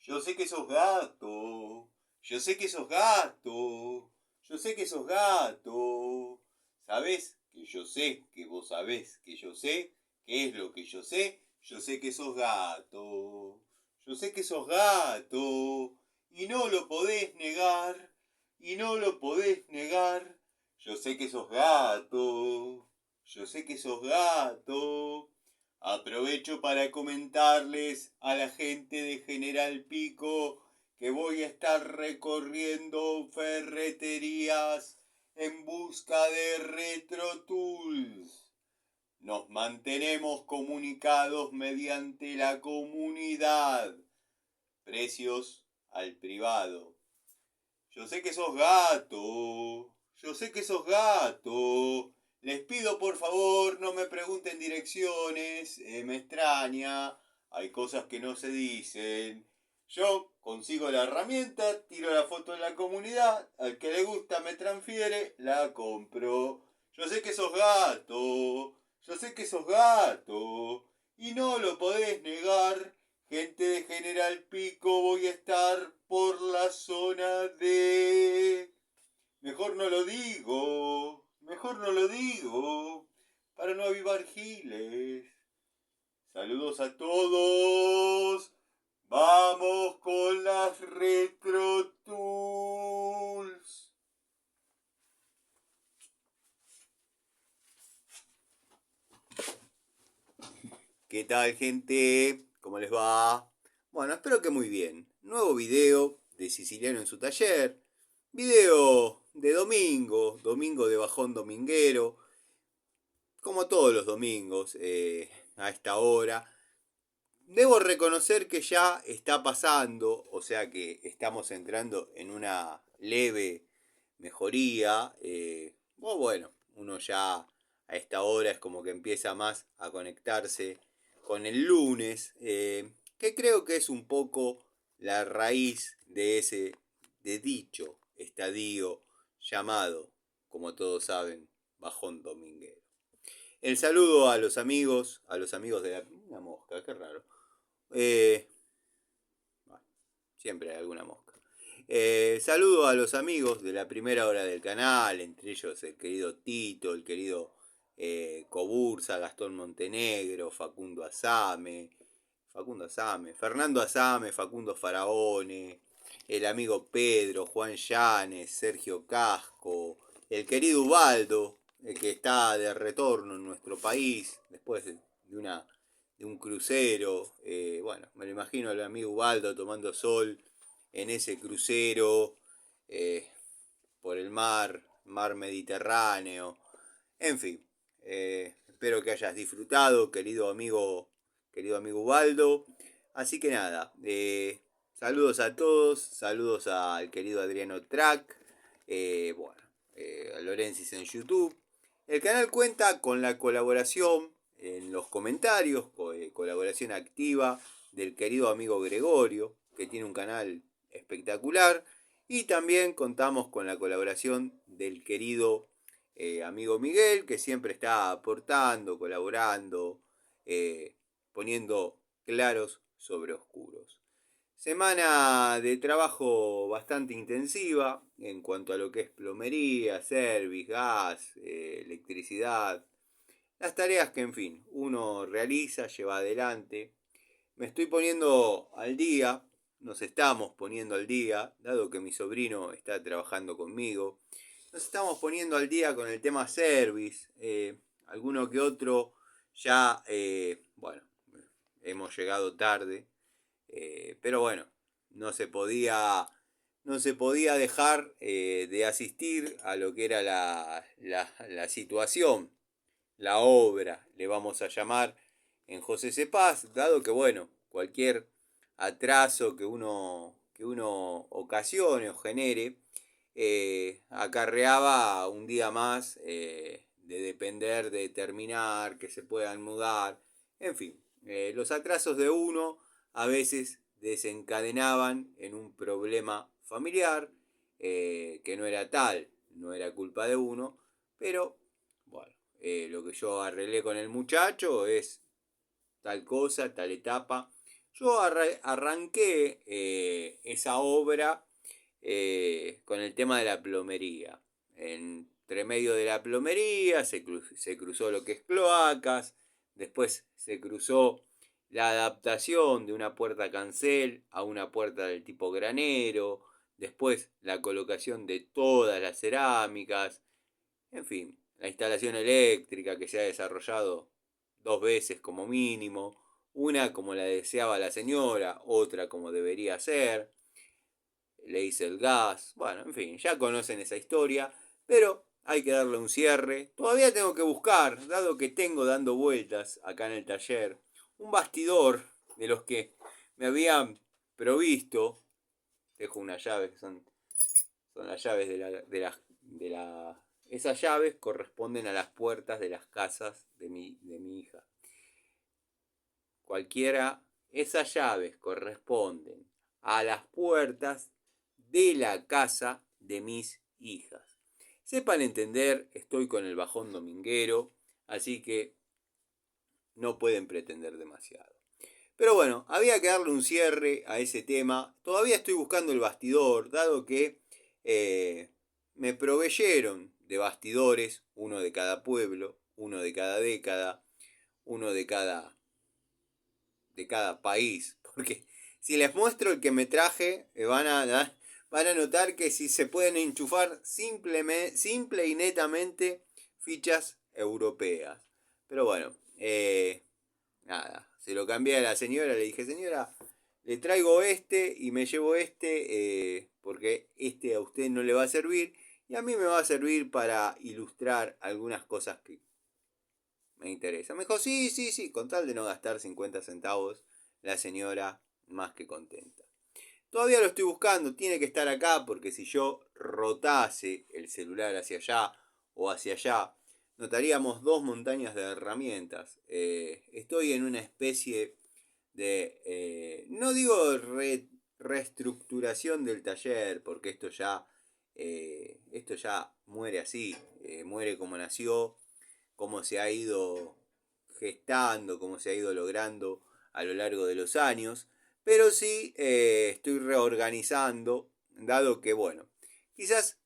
Yo sé que sos gato. Yo sé que sos gato. Yo sé que sos gato. ¿Sabés que yo sé que vos sabés que yo sé? ¿Qué es lo que yo sé? Yo sé que sos gato. Yo sé que sos gato. Y no lo podés negar. Y no lo podés negar. Yo sé que sos gato. Yo sé que sos gato. Aprovecho para comentarles a la gente de General Pico que voy a estar recorriendo ferreterías en busca de Retro Tools. Nos mantenemos comunicados mediante la comunidad. Precios al privado. Yo sé que sos gato. Yo sé que sos gato. Les pido por favor no me pregunten direcciones. Me extraña. Hay cosas que no se dicen. Yo consigo la herramienta, tiro la foto en la comunidad. Al que le gusta me transfiere, la compro. Yo sé que sos gato. Yo sé que sos gato. Y no lo podés negar. Gente de General Pico, voy a estar por la zona de... Mejor no lo digo, mejor no lo digo, para no avivar giles. Saludos a todos. Vamos con las Retro Tools. ¿Qué tal, gente? ¿Cómo les va? Bueno, espero que muy bien. Nuevo video de Siciliano en su taller. Video de domingo, domingo de bajón dominguero. Como todos los domingos, a esta hora. Debo reconocer que ya está pasando, o sea que estamos entrando en una leve mejoría. Bueno, uno ya a esta hora es como que empieza más a conectarse con el lunes, que creo que es un poco la raíz de ese de dicho estadio llamado, como todos saben, bajón dominguero. El saludo a los amigos de la... Una mosca, qué raro. Eh, bueno, siempre hay alguna mosca. Saludo a los amigos de la primera hora del canal, entre ellos el querido Tito, el querido Coburza, Gastón Montenegro, Fernando Asame, Facundo Faraone, el amigo Pedro, Juan Llanes, Sergio Casco, el querido Ubaldo, el que está de retorno en nuestro país después de una de un crucero. Bueno, me lo imagino al amigo Ubaldo tomando sol en ese crucero eh, por el mar Mediterráneo. En fin, espero que hayas disfrutado, querido amigo Ubaldo. Así que nada, saludos a todos, saludos al querido Adriano Track, bueno, a Lorensis en YouTube. El canal cuenta con la colaboración en los comentarios, colaboración activa del querido amigo Gregorio, que tiene un canal espectacular. Y también contamos con la colaboración del querido amigo Miguel, que siempre está aportando, colaborando, poniendo claros sobre oscuros. Semana de trabajo bastante intensiva en cuanto a lo que es plomería, service, gas, electricidad. Las tareas que, en fin, uno realiza, lleva adelante. Me estoy poniendo al día, nos estamos poniendo al día, dado que mi sobrino está trabajando conmigo. Nos estamos poniendo al día con el tema service. Alguno que otro ya, bueno, hemos llegado tarde. Pero bueno, no se podía, no se podía dejar de asistir a lo que era la situación, la obra, le vamos a llamar, en José Cepaz, dado que, bueno, cualquier atraso que uno ocasione o genere, acarreaba un día más de depender de terminar, que se puedan mudar, en fin, los atrasos de uno a veces desencadenaban en un problema familiar que no era tal, no era culpa de uno, pero bueno, lo que yo arreglé con el muchacho es tal cosa, tal etapa, Yo arranqué esa obra con el tema de la plomería. Entre medio de la plomería se cruzó lo que es cloacas, después se cruzó la adaptación de una puerta cancel a una puerta del tipo granero, después la colocación de todas las cerámicas, en fin, la instalación eléctrica que se ha desarrollado 2 veces como mínimo, una como la deseaba la señora, otra como debería ser, le hice el gas, bueno, en fin, ya conocen esa historia, pero hay que darle un cierre. Todavía tengo que buscar, dado que tengo dando vueltas acá en el taller, un bastidor de los que me habían provisto. Dejo unas llaves que son las llaves esas llaves corresponden a las puertas de las casas de mi hija. Cualquiera, esas llaves corresponden a las puertas de la casa de mis hijas. Sepan entender, estoy con el bajón dominguero, así que no pueden pretender demasiado. Pero bueno, había que darle un cierre a ese tema. Todavía estoy buscando el bastidor, dado que me proveyeron de bastidores, uno de cada pueblo, uno de cada década, uno de cada país. Porque si les muestro el que me traje, van a notar que si se pueden enchufar simple y netamente fichas europeas. Pero bueno, nada, se lo cambié a la señora, le dije, señora, le traigo este y me llevo este porque este a usted no le va a servir y a mí me va a servir para ilustrar algunas cosas que me interesan. Me dijo, sí, sí, sí, con tal de no gastar 50 centavos, la señora más que contenta. Todavía lo estoy buscando, tiene que estar acá porque si yo rotase el celular hacia allá o hacia allá, notaríamos dos montañas de herramientas. Estoy en una especie de, no digo reestructuración del taller, porque esto ya muere así, muere como nació, como se ha ido gestando, como se ha ido logrando a lo largo de los años, pero sí estoy reorganizando, dado que, bueno, quizás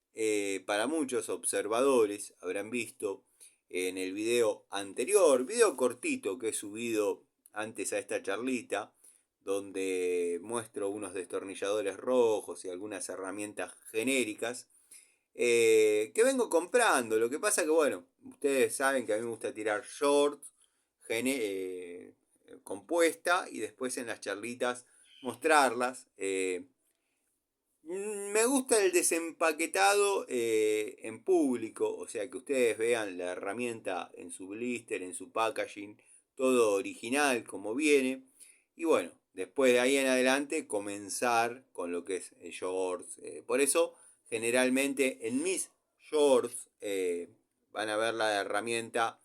para muchos observadores habrán visto en el video anterior, video cortito que he subido antes a esta charlita, donde muestro unos destornilladores rojos y algunas herramientas genéricas que vengo comprando. Lo que pasa que, bueno, ustedes saben que a mí me gusta tirar shorts, compuesta y después en las charlitas mostrarlas. Me gusta el desempaquetado en público, o sea que ustedes vean la herramienta en su blister, en su packaging, todo original como viene. Y bueno, después de ahí en adelante comenzar con lo que es shorts. Por eso generalmente en mis shorts van a ver la herramienta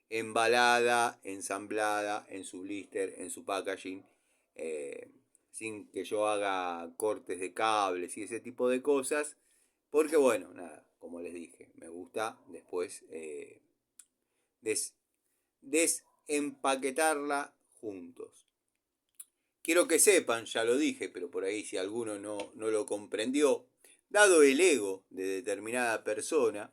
embalada, ensamblada en su blister, en su packaging. Eh, Sin que yo haga cortes de cables y ese tipo de cosas, porque bueno, nada, como les dije, me gusta después des, desempaquetarla juntos. Quiero que sepan, ya lo dije, pero por ahí si alguno no lo comprendió, dado el ego de determinada persona,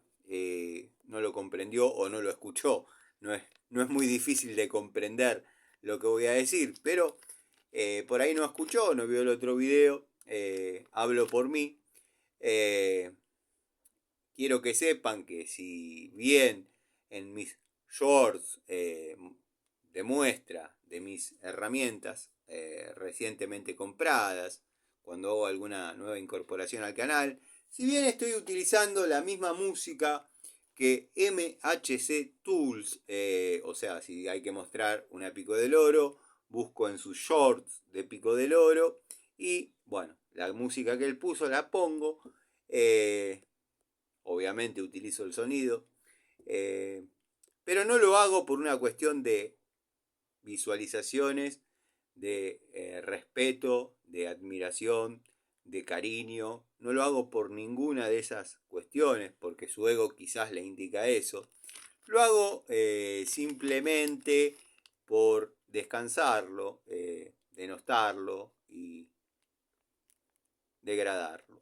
no lo comprendió o no lo escuchó, no es muy difícil de comprender lo que voy a decir, pero por ahí no escuchó, no vio el otro video, hablo por mí. Eh, Quiero que sepan que si bien en mis shorts de muestra de mis herramientas recientemente compradas, cuando hago alguna nueva incorporación al canal, si bien estoy utilizando la misma música que MHC Tools, o sea, si hay que mostrar una Pico del Oro, busco en sus shorts de Pico del Oro y bueno, la música que él puso la pongo. Obviamente utilizo el sonido, pero no lo hago por una cuestión de visualizaciones, de respeto, de admiración, de cariño. No lo hago por ninguna de esas cuestiones, porque su ego quizás le indica eso. Lo hago simplemente por descansarlo, denostarlo y degradarlo.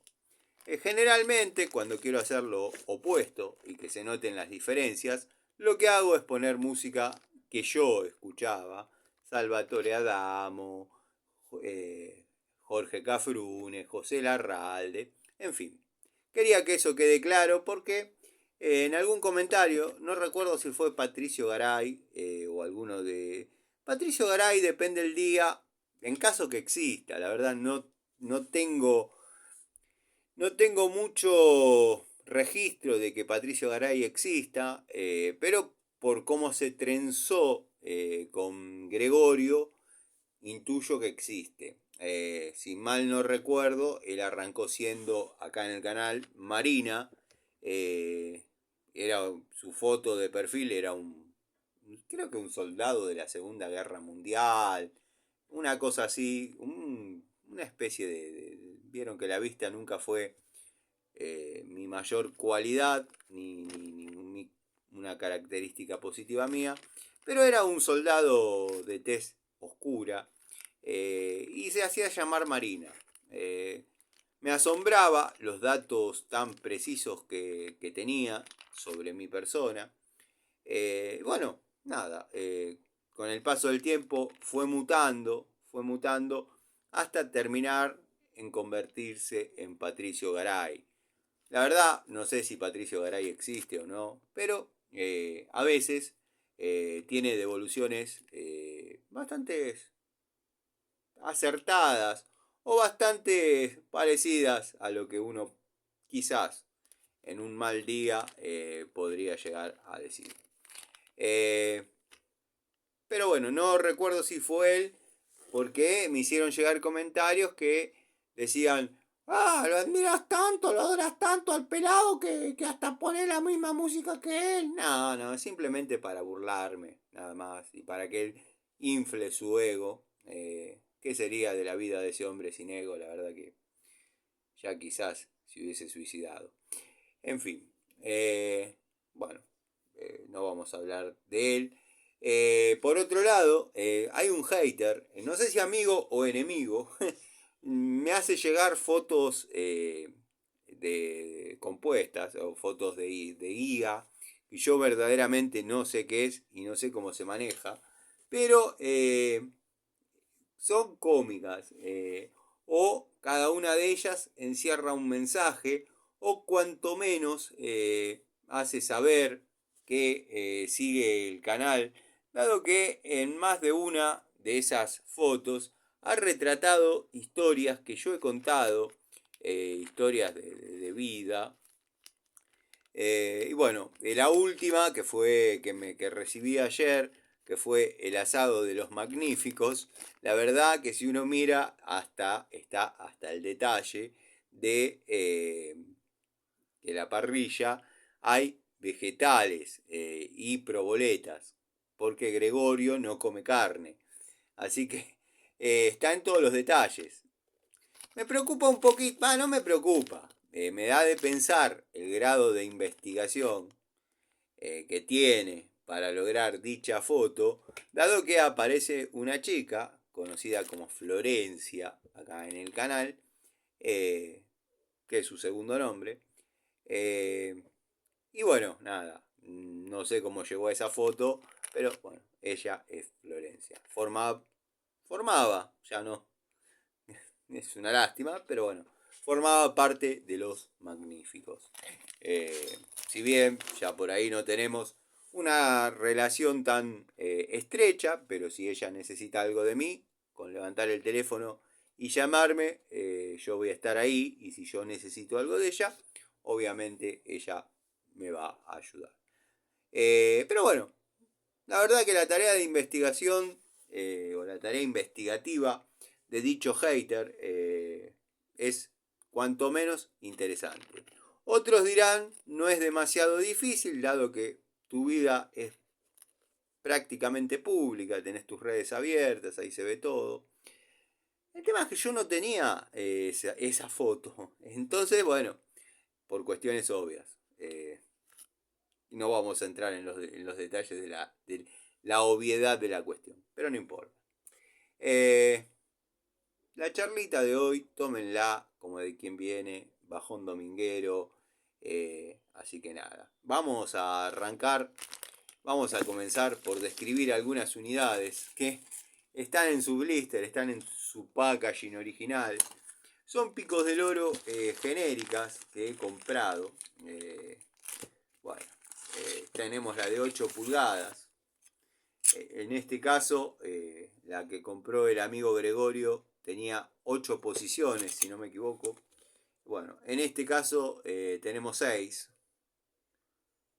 Generalmente, cuando quiero hacer lo opuesto y que se noten las diferencias, lo que hago es poner música que yo escuchaba, Salvatore Adamo, Jorge Cafrune, José Larralde, en fin. Quería que eso quede claro porque en algún comentario, no recuerdo si fue Patricio Garay o alguno de... Patricio Garay, depende del día, en caso que exista, la verdad no tengo mucho registro de que Patricio Garay exista, pero por cómo se trenzó con Gregorio, intuyo que existe. Si mal no recuerdo, él arrancó siendo acá en el canal Marina. Era su foto de perfil era creo que un soldado de la Segunda Guerra Mundial, una cosa así, una especie vieron que la vista nunca fue mi mayor cualidad, ni una característica positiva mía, pero era un soldado de tez oscura y se hacía llamar Marina. Me asombraba los datos tan precisos que tenía sobre mi persona. Bueno, nada, con el paso del tiempo fue mutando hasta terminar en convertirse en Patricio Garay. La verdad, no sé si Patricio Garay existe o no, pero a veces tiene devoluciones bastante acertadas o bastante parecidas a lo que uno quizás en un mal día podría llegar a decir. Pero bueno, no recuerdo si fue él, porque me hicieron llegar comentarios que decían, lo admiras tanto, lo adoras tanto al pelado que hasta pone la misma música que él. No, simplemente para burlarme, nada más, y para que él infle su ego. ¿Qué sería de la vida de ese hombre sin ego? La verdad que ya quizás se hubiese suicidado. En fin, bueno, no vamos a hablar de él. Por otro lado, hay un hater, no sé si amigo o enemigo, me hace llegar fotos de compuestas o fotos de guía, y yo verdaderamente no sé qué es y no sé cómo se maneja, pero son cómicas, o cada una de ellas encierra un mensaje, o cuanto menos hace saber que sigue el canal, dado que en más de una de esas fotos ha retratado historias que yo he contado, historias de vida. Y bueno, la última que recibí ayer, que fue el asado de los magníficos, la verdad que si uno mira está hasta el detalle de la parrilla, hay vegetales y proboletas, porque Gregorio no come carne. Así que está en todos los detalles. Me preocupa un poquito, no me preocupa, me da de pensar el grado de investigación que tiene para lograr dicha foto, dado que aparece una chica conocida como Florencia acá en el canal, que es su segundo nombre, y bueno, nada, no sé cómo llegó a esa foto, pero bueno, ella es Florencia. Formaba, ya no, es una lástima, pero bueno, formaba parte de los magníficos. Si bien ya por ahí no tenemos una relación tan estrecha, pero si ella necesita algo de mí, con levantar el teléfono y llamarme, yo voy a estar ahí, y si yo necesito algo de ella, obviamente ella me va a ayudar. Pero bueno, la verdad que la tarea de investigación o la tarea investigativa de dicho hater es cuanto menos interesante. Otros dirán, no es demasiado difícil, dado que tu vida es prácticamente pública, tenés tus redes abiertas, ahí se ve todo. El tema es que yo no tenía esa foto. Entonces, bueno, por cuestiones obvias. No vamos a entrar en los detalles de la obviedad de la cuestión, pero no importa. la charlita de hoy, tómenla como de quien viene, bajón dominguero. Así que nada, vamos a arrancar, vamos a comenzar por describir algunas unidades que están en su blister, están en su packaging original. Son picos del oro genéricas que he comprado. Bueno, tenemos la de 8 pulgadas. En este caso, la que compró el amigo Gregorio tenía 8 posiciones, si no me equivoco. Bueno, en este caso tenemos 6.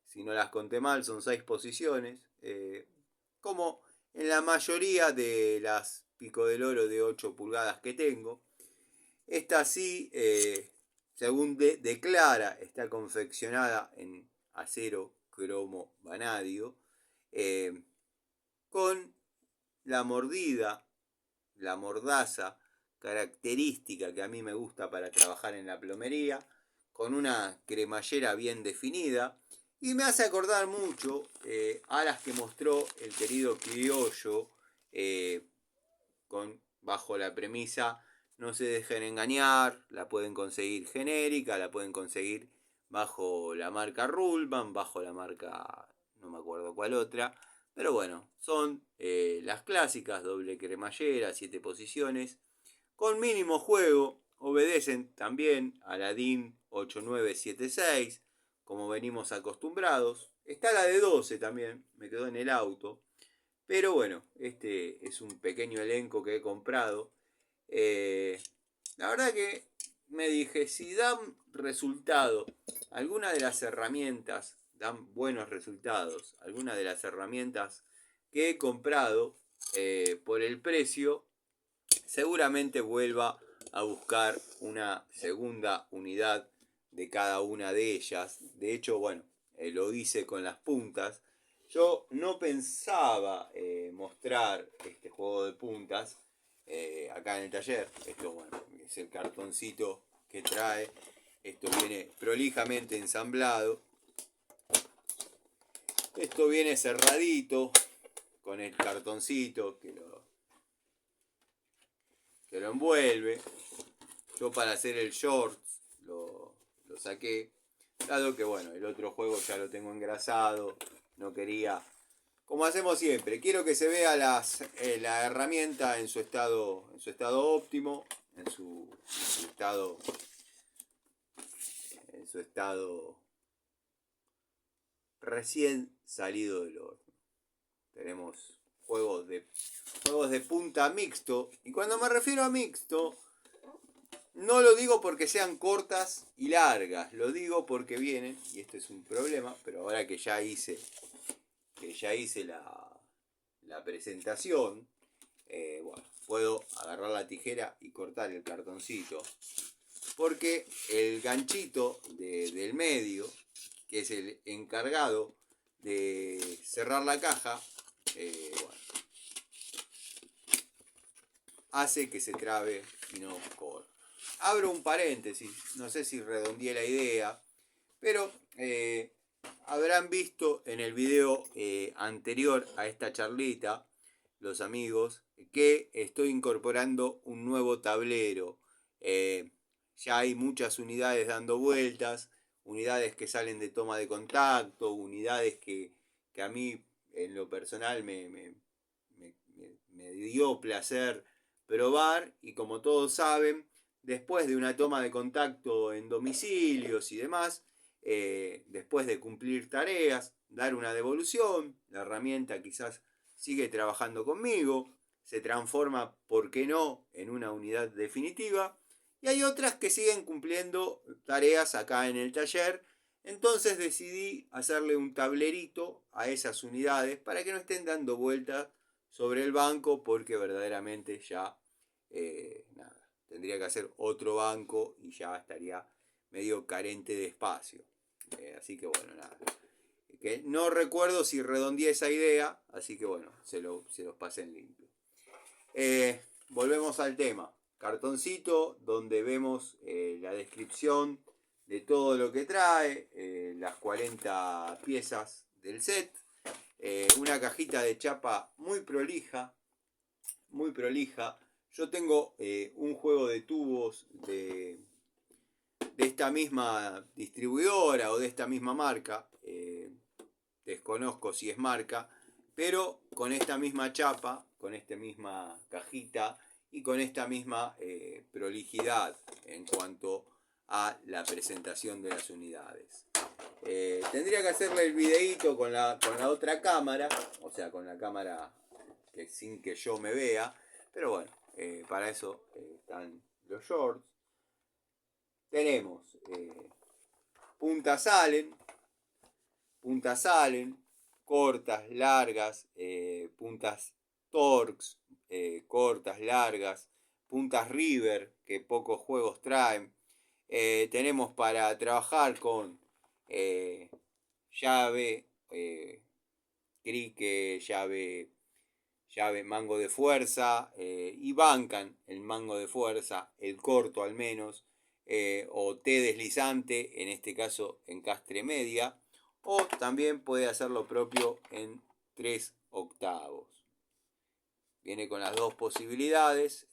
Si no las conté mal, son 6 posiciones. Como en la mayoría de las pico del oro de 8 pulgadas que tengo. Esta sí, según declara, está confeccionada en acero cromo vanadio. Con la mordida, la mordaza característica que a mí me gusta para trabajar en la plomería, con una cremallera bien definida, y me hace acordar mucho a las que mostró el querido Criollo, bajo la premisa no se dejen engañar, la pueden conseguir genérica, la pueden conseguir bajo la marca Ruhlmann, bajo la marca no me acuerdo cuál otra, pero bueno, son las clásicas, doble cremallera, 7 posiciones, con mínimo juego, obedecen también a la DIN 8976, como venimos acostumbrados. Está la de 12 también, me quedó en el auto. Pero bueno, este es un pequeño elenco que he comprado. La verdad que me dije, si dan resultado, alguna de las herramientas dan buenos resultados, alguna de las herramientas que he comprado por el precio, seguramente vuelva a buscar una segunda unidad de cada una de ellas. De hecho, bueno, lo hice con las puntas. Yo no pensaba mostrar este juego de puntas acá en el taller. Esto, bueno, es el cartoncito que trae. Esto viene prolijamente ensamblado. Esto viene cerradito con el cartoncito que lo envuelve. Yo para hacer el shorts lo saqué, dado que bueno, el otro juego ya lo tengo engrasado, no quería, como hacemos siempre, quiero que se vea la herramienta en su estado óptimo, en su estado recién salido del horno. Tenemos juegos de punta mixto, y cuando me refiero a mixto, no lo digo porque sean cortas y largas, lo digo porque vienen, y esto es un problema, pero ahora que ya hice la presentación, bueno, puedo agarrar la tijera y cortar el cartoncito, porque el ganchito del medio, que es el encargado de cerrar la caja, bueno, hace que se trabe y no corra. Abro un paréntesis, no sé si redondeé la idea, pero habrán visto en el video anterior a esta charlita, los amigos, que estoy incorporando un nuevo tablero. Ya hay muchas unidades dando vueltas, unidades que salen de toma de contacto, unidades que a mí en lo personal me dio placer probar, y como todos saben, después de una toma de contacto en domicilios y demás, después de cumplir tareas, dar una devolución, la herramienta quizás sigue trabajando conmigo, se transforma, ¿por qué no?, en una unidad definitiva, y hay otras que siguen cumpliendo tareas acá en el taller. Entonces decidí hacerle un tablerito a esas unidades para que no estén dando vueltas sobre el banco, porque verdaderamente ya nada, tendría que hacer otro banco y ya estaría medio carente de espacio. Así que bueno, nada. Que no recuerdo si redondeé esa idea, así que bueno, se los pasé en limpio. Volvemos al tema. Cartoncito donde vemos la descripción de todo lo que trae, las 40 piezas del set, una cajita de chapa muy prolija, muy prolija. Yo tengo un juego de tubos de esta misma distribuidora o de esta misma marca, desconozco si es marca, pero con esta misma chapa, con esta misma cajita y con esta misma prolijidad en cuanto a la presentación de las unidades. Tendría que hacerle el videíto con la otra cámara, o sea, con la cámara que sin que yo me vea, pero bueno, para eso están los shorts. Tenemos puntas Allen, cortas, largas, puntas Torx, cortas, largas, puntas River, que pocos juegos traen. Tenemos para trabajar con llave, crique, llave, mango de fuerza, y bancan el mango de fuerza, el corto al menos, o T deslizante, en este caso en castre media, o también puede hacer lo propio en 3 octavos. Viene con las dos posibilidades.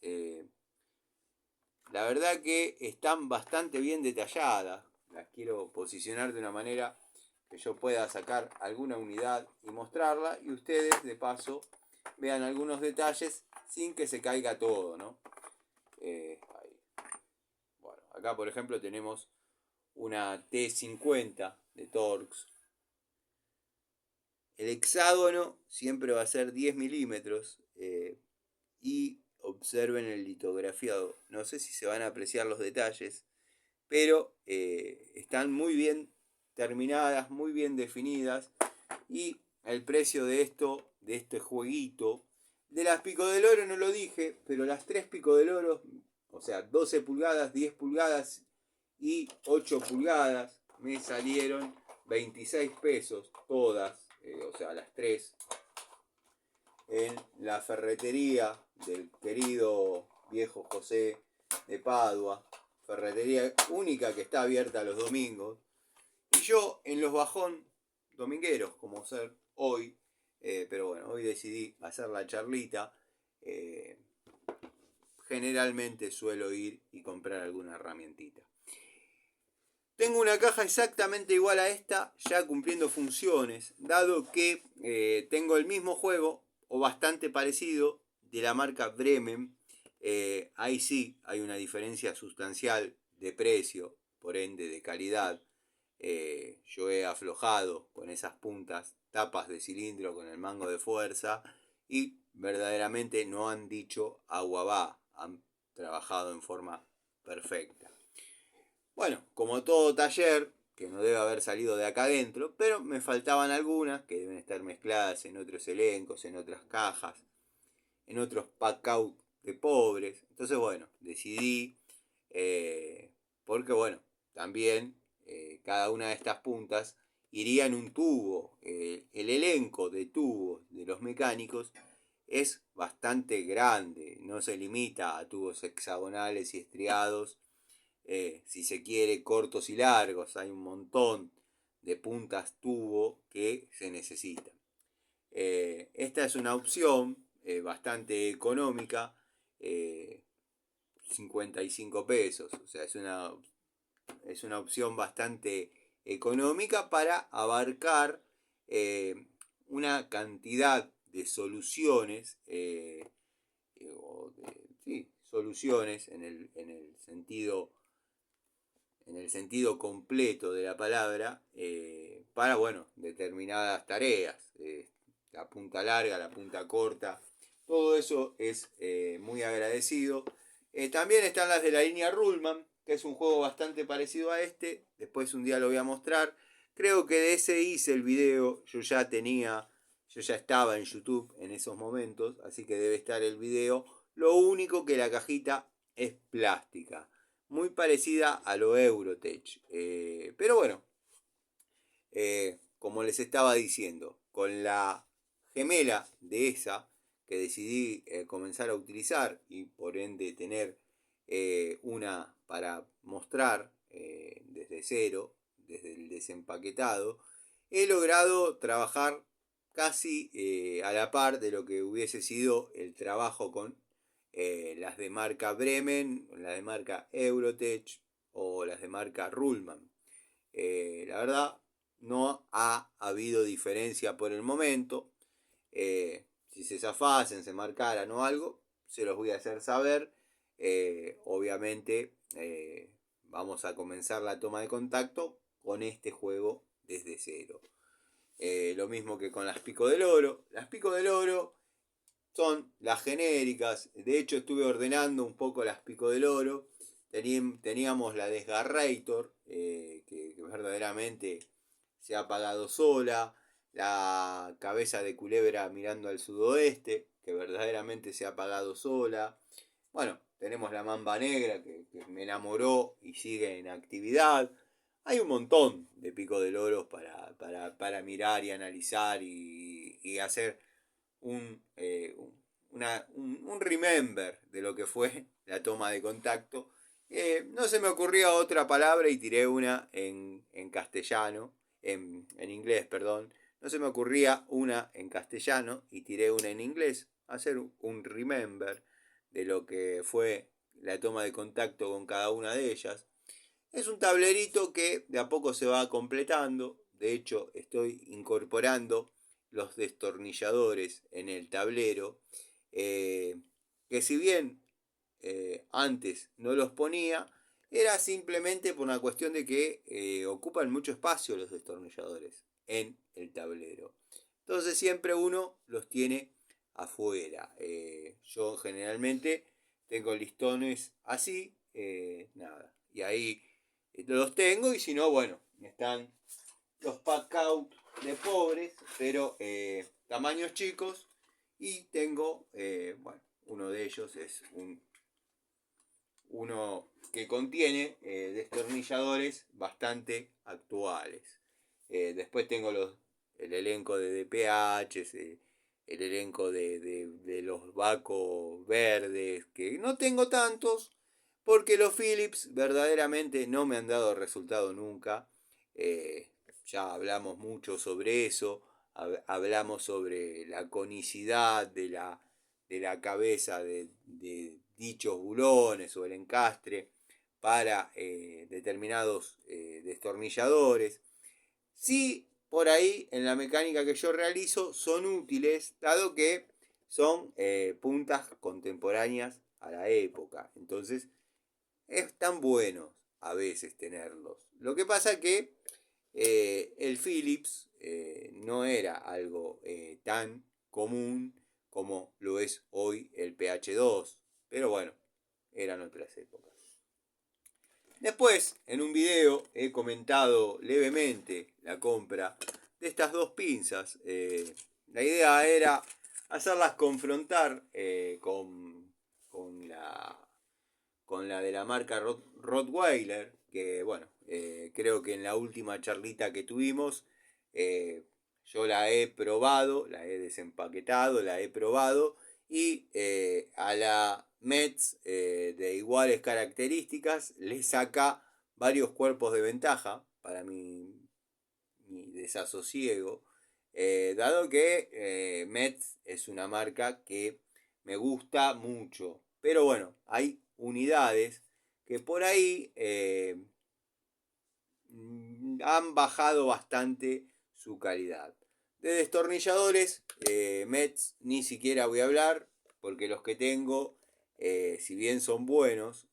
La verdad que están bastante bien detalladas. Las quiero posicionar de una manera que yo pueda sacar alguna unidad y mostrarla, y ustedes de paso vean algunos detalles sin que se caiga todo, ¿no? Ahí. Bueno, acá por ejemplo tenemos una T50 de Torx. El hexágono siempre va a ser 10 milímetros, y observen el litografiado. No sé si se van a apreciar los detalles, pero están muy bien terminadas, muy bien definidas, y el precio de este jueguito, de las Pico del Oro no lo dije, pero las 3 Pico del Oro, o sea, 12 pulgadas, 10 pulgadas y 8 pulgadas, me salieron 26 pesos todas, o sea, las 3, en la ferretería del querido viejo José de Padua, ferretería única que está abierta los domingos, y yo en los bajón domingueros, como ser hoy, pero bueno, hoy decidí hacer la charlita. Generalmente suelo ir y comprar alguna herramientita. Tengo una caja exactamente igual a esta, ya cumpliendo funciones, dado que tengo el mismo juego, o bastante parecido, de la marca Bremen. Ahí sí hay una diferencia sustancial de precio, por ende de calidad. Yo he aflojado con esas puntas, tapas de cilindro con el mango de fuerza, y verdaderamente no han dicho agua va, han trabajado en forma perfecta. Bueno, como todo taller, que no debe haber salido de acá adentro, pero me faltaban algunas que deben estar mezcladas en otros elencos, en otras cajas, en otros pack-out de pobres. Entonces, bueno, decidí, porque bueno, también cada una de estas puntas iría en un tubo. El elenco de tubos de los mecánicos es bastante grande, no se limita a tubos hexagonales y estriados, si se quiere, cortos y largos. Hay un montón de puntas tubo que se necesitan. Esta es una opción bastante económica, 55 pesos, o sea, es una opción bastante económica para abarcar una cantidad de soluciones, sí, soluciones en el sentido completo de la palabra, para, bueno, determinadas tareas, la punta larga, la punta corta, todo eso es muy agradecido. También están las de la línea Ruhlmann, que es un juego bastante parecido a este, después un día lo voy a mostrar. Creo que de ese hice el video, yo ya estaba en YouTube en esos momentos, así que debe estar el video. Lo único que la cajita es plástica, muy parecida a lo Eurotech. Pero bueno, como les estaba diciendo, con la gemela de esa que decidí comenzar a utilizar, y por ende tener una para mostrar desde cero, desde el desempaquetado, he logrado trabajar casi a la par de lo que hubiese sido el trabajo con las de marca Bremen, las de marca Eurotech o las de marca Ruhlmann. La verdad, no ha habido diferencia por el momento. Si se zafasen, se marcaran o algo, se los voy a hacer saber. Obviamente vamos a comenzar la toma de contacto con este juego desde cero. Lo mismo que con las Pico del Oro. Las Pico del Oro son las genéricas. De hecho, estuve ordenando un poco las Pico del Oro. Teníamos la Desgarrator, que verdaderamente se ha apagado sola. La cabeza de culebra mirando al sudoeste, que verdaderamente se ha apagado sola. Bueno, tenemos la mamba negra, que me enamoró y sigue en actividad. Hay un montón de Pico del Oro para mirar y analizar y hacer un, un remember de lo que fue la toma de contacto. No se me ocurría otra palabra y tiré una en castellano, en inglés, perdón. No se me ocurría una en castellano y tiré una en inglés. Hacer un remember de lo que fue la toma de contacto con cada una de ellas. Es un tablerito que de a poco se va completando. De hecho, estoy incorporando los destornilladores en el tablero. Que si bien antes no los ponía, era simplemente por una cuestión de que ocupan mucho espacio los destornilladores en el tablero. Entonces siempre uno los tiene afuera. Yo generalmente tengo listones así, nada. Y ahí los tengo y si no, bueno, están los pack out de pobres, pero tamaños chicos. Y tengo, bueno, uno de ellos es uno que contiene destornilladores bastante actuales. Después tengo el elenco de DPH, el elenco de los Baco verdes, que no tengo tantos, porque los Philips verdaderamente no me han dado resultado nunca. Ya hablamos mucho sobre eso, hablamos sobre la conicidad de la cabeza de dichos bulones o el encastre para determinados destornilladores. Sí, por ahí en la mecánica que yo realizo son útiles, dado que son puntas contemporáneas a la época. Entonces, están buenos a veces tenerlos. Lo que pasa que el Philips no era algo tan común como lo es hoy el PH2. Pero bueno, eran otras épocas. Después, en un video, he comentado levemente la compra de estas dos pinzas. La idea era hacerlas confrontar con la de la marca Rottweiler, que bueno, creo que en la última charlita que tuvimos, yo la he probado, la he desempaquetado, la he probado, y a la Metz de iguales características le saca varios cuerpos de ventaja para mi desasosiego, dado que Metz es una marca que me gusta mucho, pero bueno, hay unidades que por ahí han bajado bastante su calidad. De destornilladores, Metz ni siquiera voy a hablar, porque los que tengo, si bien son buenos,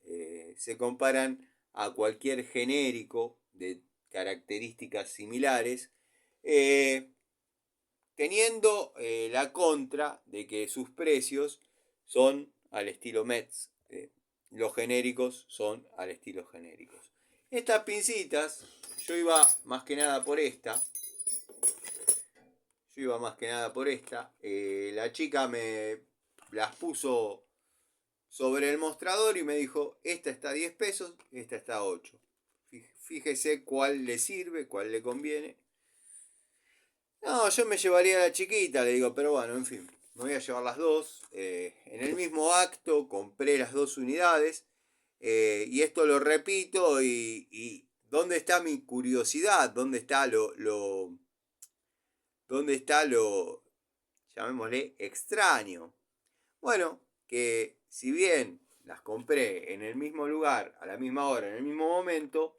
se comparan a cualquier genérico de características similares, teniendo la contra de que sus precios son al estilo Metz. Los genéricos son al estilo genéricos. Estas pincitas, yo iba más que nada por esta. La chica me las puso sobre el mostrador y me dijo, esta está a 10 pesos, esta está a 8. Fíjese cuál le sirve, cuál le conviene. No, yo me llevaría a la chiquita, le digo, pero bueno, en fin, me voy a llevar las dos. En el mismo acto compré las dos unidades. Y esto lo repito y ¿dónde está mi curiosidad? ¿Dónde está llamémosle, extraño? Bueno, que si bien las compré en el mismo lugar, a la misma hora, en el mismo momento,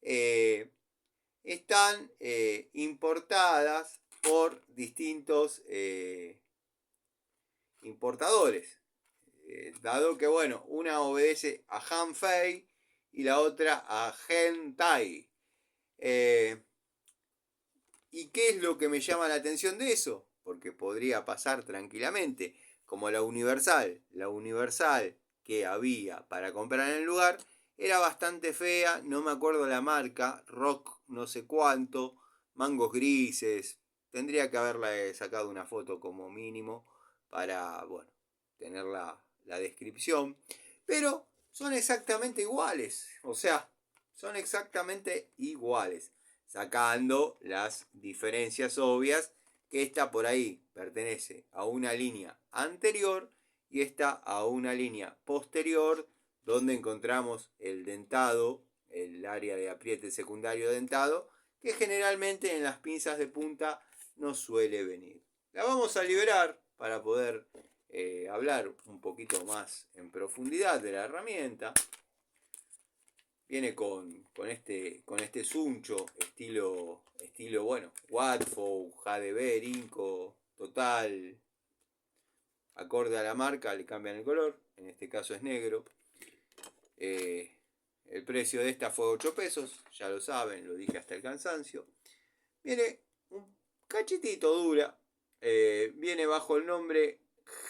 están importadas por distintos importadores. Dado que, bueno, una obedece a Han Fei y la otra a Hen Tai. ¿Y qué es lo que me llama la atención de eso? Porque podría pasar tranquilamente, como la Universal. La Universal que había para comprar en el lugar era bastante fea, no me acuerdo la marca, Rock no sé cuánto, mangos grises. Tendría que haberle sacado una foto como mínimo para, bueno, tener la descripción. Pero son exactamente iguales, o sea, son exactamente iguales, sacando las diferencias obvias, que esta por ahí pertenece a una línea anterior y esta a una línea posterior, donde encontramos el dentado, el área de apriete secundario dentado, que generalmente en las pinzas de punta no suele venir. La vamos a liberar para poder hablar un poquito más en profundidad de la herramienta. Viene con este suncho, estilo bueno, Watford, JDB, Inco, Total, acorde a la marca, le cambian el color, en este caso es negro. El precio de esta fue 8 pesos, ya lo saben, lo dije hasta el cansancio. Viene un cachitito dura, viene bajo el nombre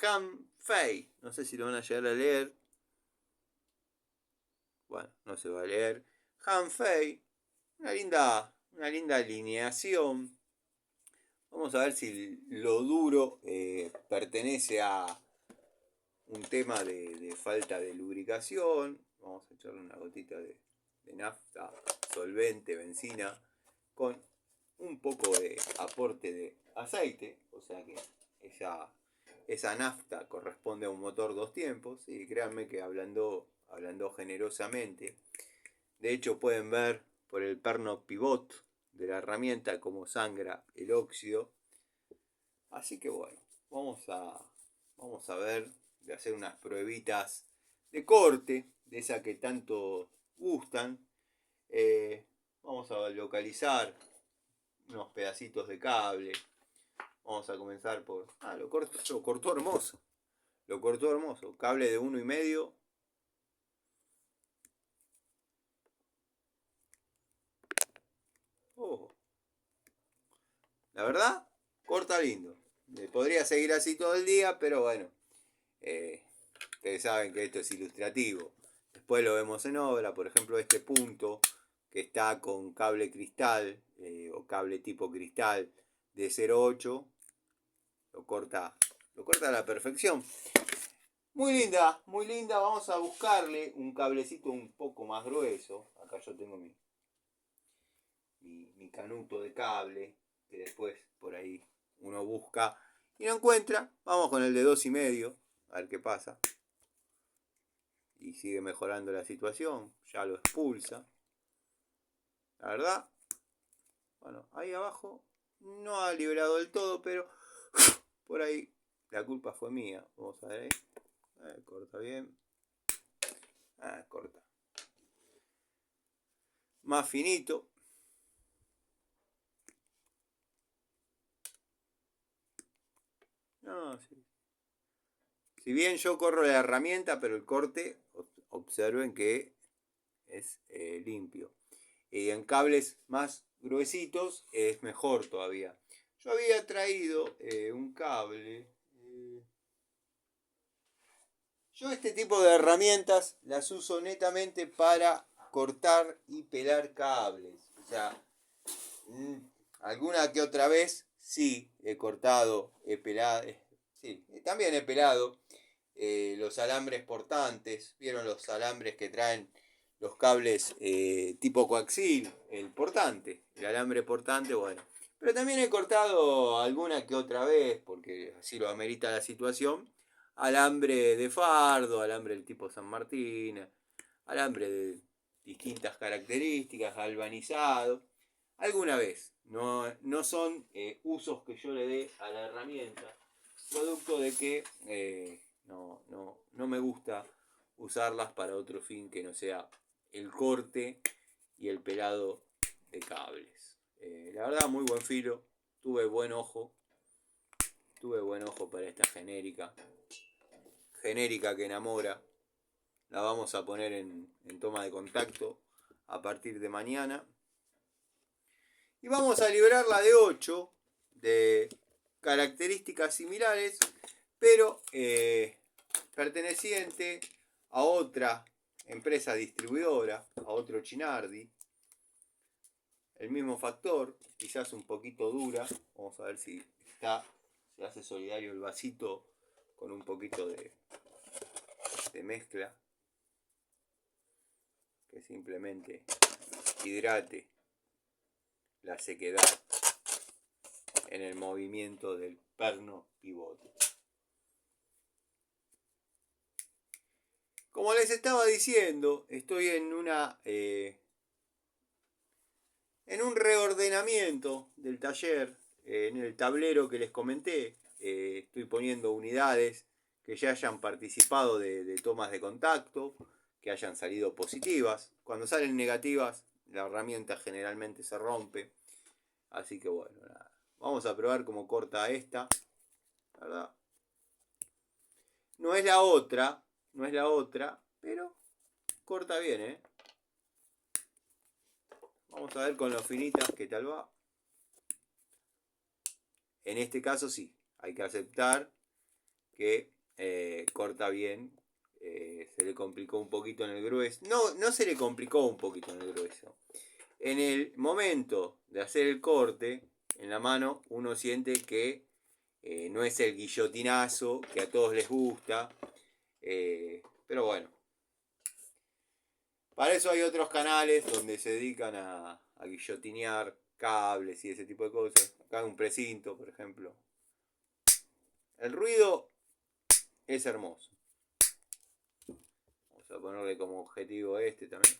Han Fei, no sé si lo van a llegar a leer. Bueno, no se va a leer. Han Fei, una linda alineación. Vamos a ver si lo duro pertenece a un tema de falta de lubricación. Vamos a echarle una gotita de nafta, solvente, benzina, con un poco de aporte de aceite. O sea que esa nafta corresponde a un motor 2 tiempos. Y créanme que hablando generosamente, de hecho pueden ver por el perno pivot de la herramienta cómo sangra el óxido. Así que bueno, vamos a ver de hacer unas pruebitas de corte, de esa que tanto gustan. Vamos a localizar unos pedacitos de cable. Vamos a comenzar por... lo cortó hermoso. Lo cortó hermoso. Cable de 1,5. La verdad, corta lindo. Podría seguir así todo el día, pero bueno. Ustedes saben que esto es ilustrativo. Después lo vemos en obra. Por ejemplo, este punto que está con cable cristal o cable tipo cristal de 0,8. Lo corta a la perfección. Muy linda, muy linda. Vamos a buscarle un cablecito un poco más grueso. Acá yo tengo mi canuto de cable, que después por ahí uno busca y no encuentra. Vamos con el de 2,5, a ver qué pasa. Y sigue mejorando la situación, ya lo expulsa. La verdad, bueno, ahí abajo no ha liberado del todo, pero por ahí la culpa fue mía. Vamos a ver ahí. Corta bien. Corta. Más finito. No, sí. Si bien yo corro la herramienta, pero el corte, observen que es limpio. Y en cables más gruesitos es mejor todavía. Yo había traído un cable. Yo este tipo de herramientas las uso netamente para cortar y pelar cables. O sea, alguna que otra vez sí he cortado, he pelado. Sí, también he pelado los alambres portantes. ¿Vieron los alambres que traen los cables tipo coaxil? El portante, el alambre portante, bueno. Pero también he cortado alguna que otra vez, porque así lo amerita la situación. Alambre de fardo, alambre del tipo San Martín, alambre de distintas características, galvanizado. Alguna vez. No son usos que yo le dé a la herramienta, producto de que No me gusta usarlas para otro fin que no sea el corte y el pelado de cables. La verdad, muy buen filo. Tuve buen ojo para esta genérica. Genérica que enamora. La vamos a poner en toma de contacto a partir de mañana. Y vamos a librarla de 8 de características similares, pero perteneciente a otra empresa distribuidora, a otro Chinardi. El mismo factor, quizás un poquito dura. Vamos a ver si se hace solidario el vasito con un poquito de mezcla que simplemente hidrate la sequedad en el movimiento del perno pivote. Como les estaba diciendo, estoy en un reordenamiento del taller. En el tablero que les comenté, estoy poniendo unidades que ya hayan participado de tomas de contacto, que hayan salido positivas. Cuando salen negativas, la herramienta generalmente se rompe. Así que bueno, nada. Vamos a probar cómo corta esta. ¿Verdad? No es la otra, pero corta bien, Vamos a ver con los finitas qué tal va. En este caso sí, hay que aceptar que corta bien. Se le complicó un poquito en el grueso. No se le complicó un poquito en el grueso. En el momento de hacer el corte, en la mano, uno siente que no es el guillotinazo que a todos les gusta. Pero bueno. Para eso hay otros canales donde se dedican a guillotinear cables y ese tipo de cosas. Acá hay un precinto, por ejemplo. El ruido es hermoso. Vamos a ponerle como objetivo este también.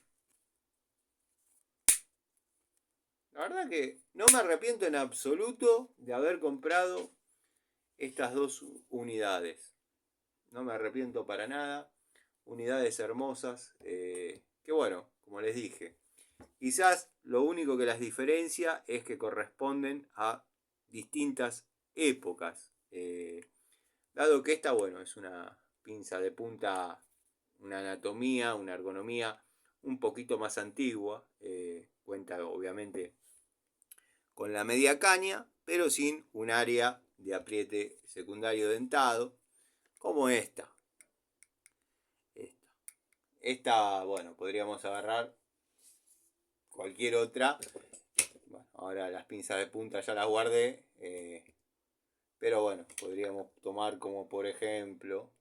La verdad que no me arrepiento en absoluto de haber comprado estas dos unidades. No me arrepiento para nada. Unidades hermosas. Que bueno, como les dije. Quizás lo único que las diferencia es que corresponden a distintas épocas. Dado que esta, bueno, es una pinza de punta, una anatomía, una ergonomía un poquito más antigua. Cuenta obviamente con la media caña, pero sin un área de apriete secundario dentado, como esta. Esta, bueno, podríamos agarrar cualquier otra. Bueno, ahora las pinzas de punta ya las guardé. Pero bueno, podríamos tomar como por ejemplo.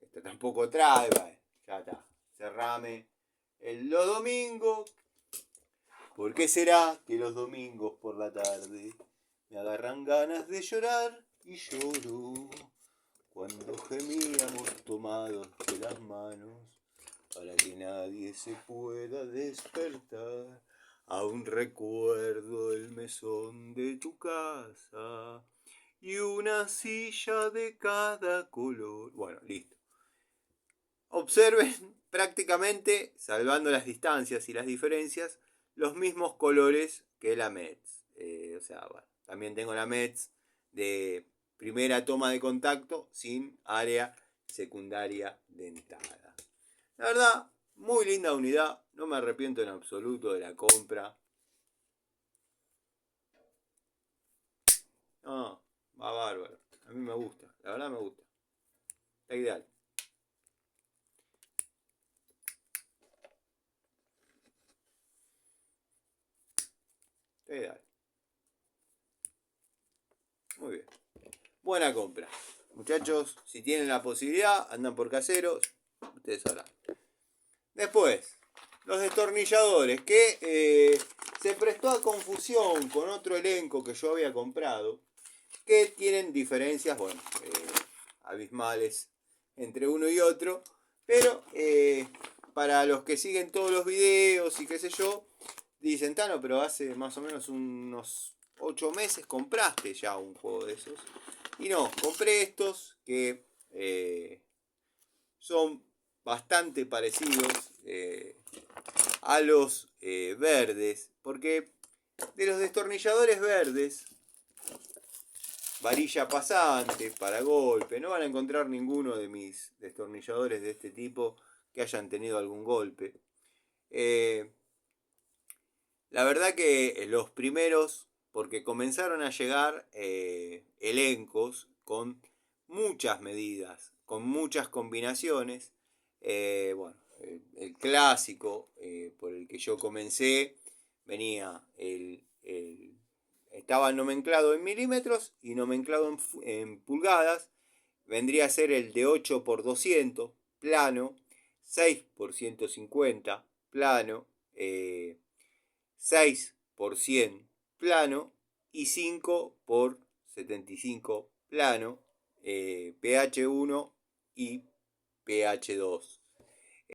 Esta tampoco trae, vale, ya está. Cerrame. Los domingos. ¿Por qué será que los domingos por la tarde me agarran ganas de llorar y lloro? Cuando gemíamos tomados de las manos para que nadie se pueda despertar. Aún recuerdo el mesón de tu casa y una silla de cada color. Bueno, listo. Observen prácticamente, salvando las distancias y las diferencias, los mismos colores que la Metz. O sea, bueno, también tengo la Metz de primera toma de contacto sin área secundaria dentada. La verdad, muy linda unidad. No me arrepiento en absoluto de la compra. No, va bárbaro. A mí me gusta. La verdad me gusta. Está ideal. Está ideal. Muy bien. Buena compra. Muchachos, si tienen la posibilidad, andan por caseros. Ustedes sabrán. Después, los destornilladores, que se prestó a confusión con otro elenco que yo había comprado, que tienen diferencias, bueno, abismales entre uno y otro, pero para los que siguen todos los videos y qué sé yo, dicen, Tano, pero hace más o menos unos 8 meses compraste ya un juego de esos. Y no, compré estos que son bastante parecidos a los verdes, porque de los destornilladores verdes, varilla pasante, para golpe, no van a encontrar ninguno de mis destornilladores de este tipo que hayan tenido algún golpe. La verdad que los primeros, porque comenzaron a llegar elencos con muchas medidas, con muchas combinaciones. Bueno, el clásico por el que yo comencé venía estaba nomenclado en milímetros y nomenclado en pulgadas. Vendría a ser el de 8 por 200 plano, 6 por 150 plano, 6 por 100 plano y 5 por 75 plano, pH 1 y pH 2.